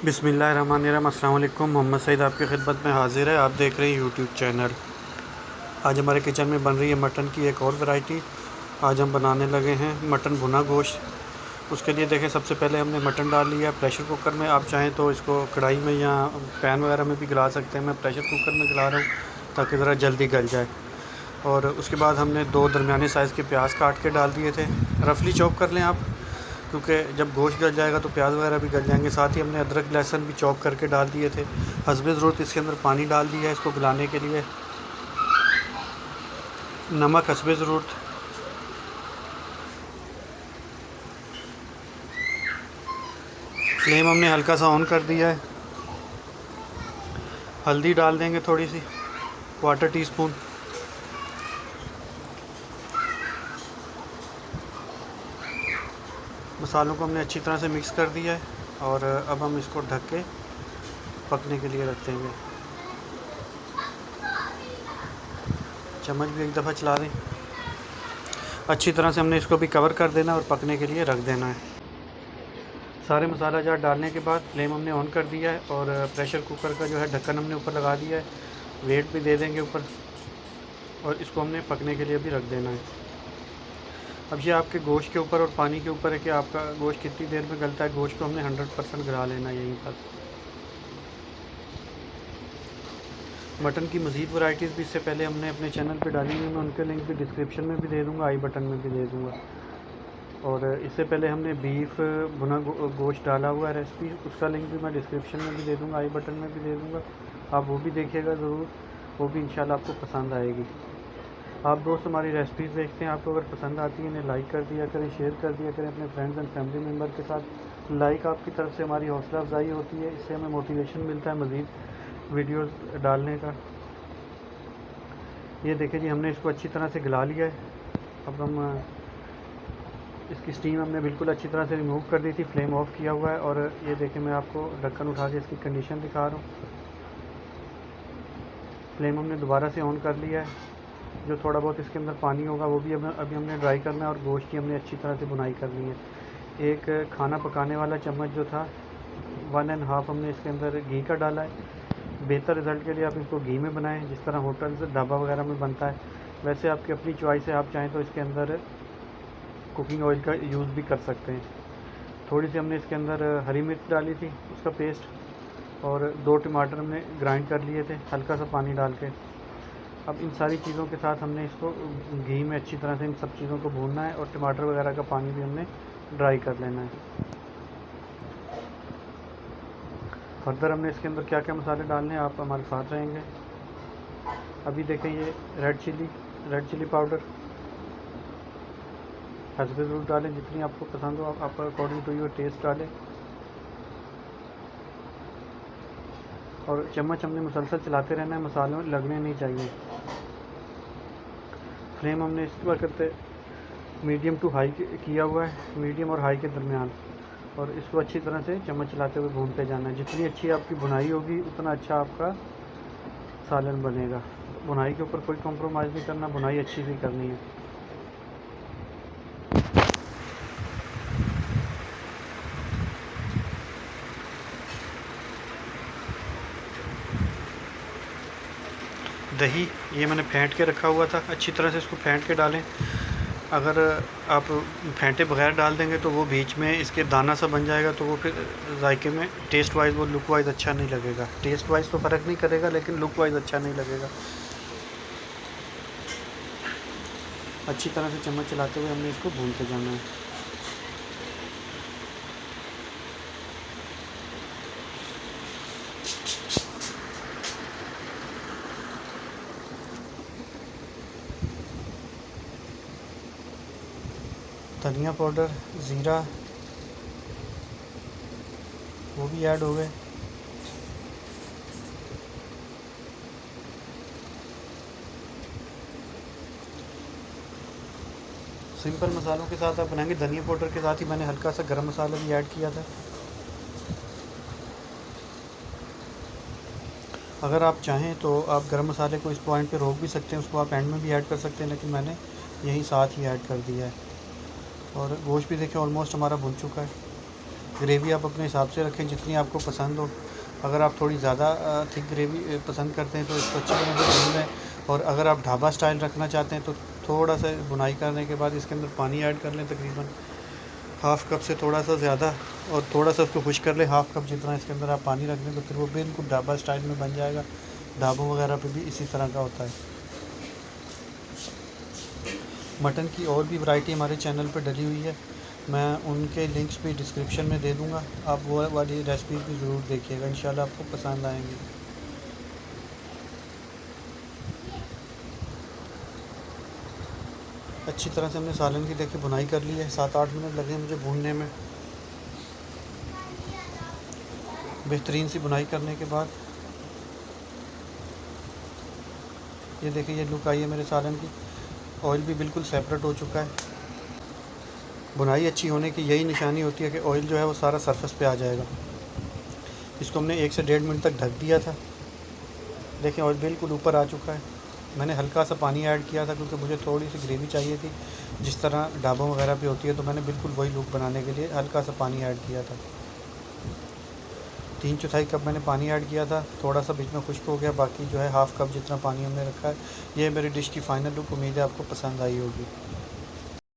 बिस्मिल्लाहिर्रहमानिर्रहीम। अस्सलाम वालेकुम। मोहम्मद सईद आपकी खिदमत में हाज़िर है। आप देख रहे हैं यूट्यूब चैनल। आज हमारे किचन में बन रही है मटन की एक और वैरायटी। आज हम बनाने लगे हैं मटन भुना गोश्त। उसके लिए देखें, सबसे पहले हमने मटन डाल लिया प्रेशर कुकर में। आप चाहें तो इसको कढ़ाई में या पैन वगैरह में भी गला सकते हैं। मैं प्रेशर कुकर में गला रहा हूँ ताकि ज़रा जल्दी गल जाए। और उसके बाद हमने 2 दरमियाने साइज़ के प्याज काट के डाल दिए थे। रफली चॉप कर लें आप, क्योंकि जब गोश्त गल जाएगा तो प्याज वगैरह भी गल जाएंगे। साथ ही हमने अदरक लहसुन भी चॉप करके डाल दिए थे। हस्बे ज़रूरत इसके अंदर पानी डाल दिया है इसको गलाने के लिए। नमक हस्बे ज़रूरत। फ्लेम हमने हल्का सा ऑन कर दिया है। हल्दी डाल देंगे थोड़ी सी, 1/4 टीस्पून। मसालों को हमने अच्छी तरह से मिक्स कर दिया है और अब हम इसको ढक के पकने के लिए रख देंगे। चम्मच भी एक दफ़ा चला दें। अच्छी तरह से हमने इसको भी कवर कर देना और पकने के लिए रख देना है। सारे मसाला जार डालने के बाद फ्लेम हमने ऑन कर दिया है और प्रेशर कुकर का जो है ढक्कन हमने ऊपर लगा दिया है। वेट भी दे देंगे ऊपर और इसको हमने पकने के लिए भी रख देना है। अब ये आपके गोश्त के ऊपर और पानी के ऊपर है कि आपका गोश्त कितनी देर में गलता है। गोश्त को हमने 100% गला लेना यहीं पर। मटन की मज़ीद वैराइटीज़ भी इससे पहले हमने अपने चैनल पे डाली हुई, मैं उनके लिंक भी डिस्क्रिप्शन में भी दे दूँगा, आई बटन में भी दे दूँगा। और इससे पहले हमने बीफ भुना गोश्त डाला हुआ है रेसिपी, उसका लिंक भी मैं डिस्क्रिप्शन में भी दे दूँगा, आई बटन में भी दे दूँगा। आप वो भी देखिएगा ज़रूर, वो भी इंशाल्लाह आपको पसंद आएगी। आप दोस्त हमारी रेसिपीज़ देखते हैं, आपको अगर पसंद आती है इन्हें लाइक कर दिया करें, शेयर कर दिया करें अपने फ्रेंड्स एंड फैमिली मेम्बर के साथ। लाइक आपकी तरफ से हमारी हौसला अफजाई होती है, इससे हमें मोटिवेशन मिलता है मज़ीद वीडियोस डालने का। ये देखिए जी, हमने इसको अच्छी तरह से गला लिया है। अब हम इसकी स्टीम हमने बिल्कुल अच्छी तरह से रिमूव कर दी थी, फ्लेम ऑफ किया हुआ है। और ये देखिए, मैं आपको ढक्कन उठा के इसकी कंडीशन दिखा रहा हूँ। फ्लेम हमने दोबारा से ऑन कर लिया है। जो थोड़ा बहुत इसके अंदर पानी होगा वो भी अभी हमने ड्राई करना है और गोश्त की हमने अच्छी तरह से बुनाई करनी है। एक खाना पकाने वाला चम्मच जो था 1.5 हमने इसके अंदर घी का डाला है। बेहतर रिज़ल्ट के लिए आप इसको घी में बनाएं, जिस तरह होटल से ढाबा वगैरह में बनता है। वैसे आपकी अपनी चॉइस है, आप चाहें तो इसके अंदर कुकिंग ऑयल का यूज़ भी कर सकते हैं। थोड़ी सी हमने इसके अंदर हरी मिर्च डाली थी, उसका पेस्ट, और 2 टमाटर हमने ग्राइंड कर लिए थे हल्का सा पानी डाल के। अब इन सारी चीज़ों के साथ हमने इसको घी में अच्छी तरह से इन सब चीज़ों को भूनना है और टमाटर वगैरह का पानी भी हमने ड्राई कर लेना है। फर्दर हमने इसके अंदर क्या क्या मसाले डालने हैं, आप हमारे साथ रहेंगे। अभी देखें, ये रेड चिली पाउडर हस्बे ज़रूर डालें, जितनी आपको पसंद हो आप अकॉर्डिंग टू योर टेस्ट डालें। और चम्मच हमने मुसलसल चलाते रहना है, मसालों लगने नहीं चाहिए। फ्लेम हमने इस वक्त मीडियम टू हाई किया हुआ है, मीडियम और हाई के दरमियान। और इसको अच्छी तरह से चम्मच चलाते हुए भूनते जाना है। जितनी अच्छी आपकी बुनाई होगी उतना अच्छा आपका सालन बनेगा। बुनाई के ऊपर कोई कॉम्प्रोमाइज़ नहीं करना, बुनाई अच्छी सी करनी है। दही ये मैंने फेंट के रखा हुआ था, अच्छी तरह से इसको फेंट के डालें। अगर आप फेंटे बगैर डाल देंगे तो वो बीच में इसके दाना सा बन जाएगा, तो वो फिर जायके में टेस्ट वाइज वो लुक वाइज अच्छा नहीं लगेगा। टेस्ट वाइज तो फ़र्क नहीं करेगा, लेकिन लुक वाइज अच्छा नहीं लगेगा। अच्छी तरह से चम्मच चलाते हुए हमने इसको भूनते जाना है। धनिया पाउडर, ज़ीरा वो भी ऐड हो गए। सिंपल मसालों के साथ आप बनाएंगे। धनिया पाउडर के साथ ही मैंने हल्का सा गरम मसाला भी ऐड किया था। अगर आप चाहें तो आप गरम मसाले को इस पॉइंट पे रोक भी सकते हैं, उसको आप एंड में भी ऐड कर सकते हैं, लेकिन मैंने यहीं साथ ही ऐड कर दिया है। और गोश्त भी देखिए ऑलमोस्ट हमारा भुन चुका है। ग्रेवी आप अपने हिसाब से रखें जितनी आपको पसंद हो। अगर आप थोड़ी ज़्यादा थिक ग्रेवी पसंद करते हैं तो इसको अच्छी तरह से भून लें। और अगर आप ढाबा स्टाइल रखना चाहते हैं तो थोड़ा सा बुनाई करने के बाद इसके अंदर पानी ऐड कर लें, तकरीबन हाफ़ कप से थोड़ा सा ज़्यादा, और थोड़ा सा उसको खुश कर लें। हाफ़ कप जितना इसके अंदर आप पानी रख दें तो फिर वो बिल्कुल ढाबा स्टाइल में बन जाएगा। ढाबों वगैरह पे भी इसी तरह का होता है। मटन की और भी वैरायटी हमारे चैनल पर डली हुई है, मैं उनके लिंक्स भी डिस्क्रिप्शन में दे दूँगा। आप वो वाली रेसिपीज़ भी ज़रूर देखिएगा, इंशाल्लाह आपको पसंद आएंगी। अच्छी तरह से हमने सालन की देखिए बुनाई कर ली है। 7-8 मिनट लगे मुझे भूनने में। बेहतरीन सी बुनाई करने के बाद ये देखिए ये लुक आई है मेरे सालन की। ऑयल भी बिल्कुल सेपरेट हो चुका है। बुनाई अच्छी होने की यही निशानी होती है कि ऑयल जो है वो सारा सरफेस पे आ जाएगा। इसको हमने 1 से 1.5 मिनट तक ढक दिया था। देखिए ऑयल बिल्कुल ऊपर आ चुका है। मैंने हल्का सा पानी ऐड किया था क्योंकि मुझे थोड़ी सी ग्रेवी चाहिए थी, जिस तरह ढाबों वगैरह पे होती है, तो मैंने बिल्कुल वही लुक बनाने के लिए हल्का सा पानी ऐड किया था। 3/4 कप मैंने पानी ऐड किया था। थोड़ा सा बीच में खुश्क हो गया, बाकी जो है हाफ़ कप जितना पानी हमने रखा है। ये मेरी डिश की फ़ाइनल लुक। उम्मीद है आपको पसंद आई होगी।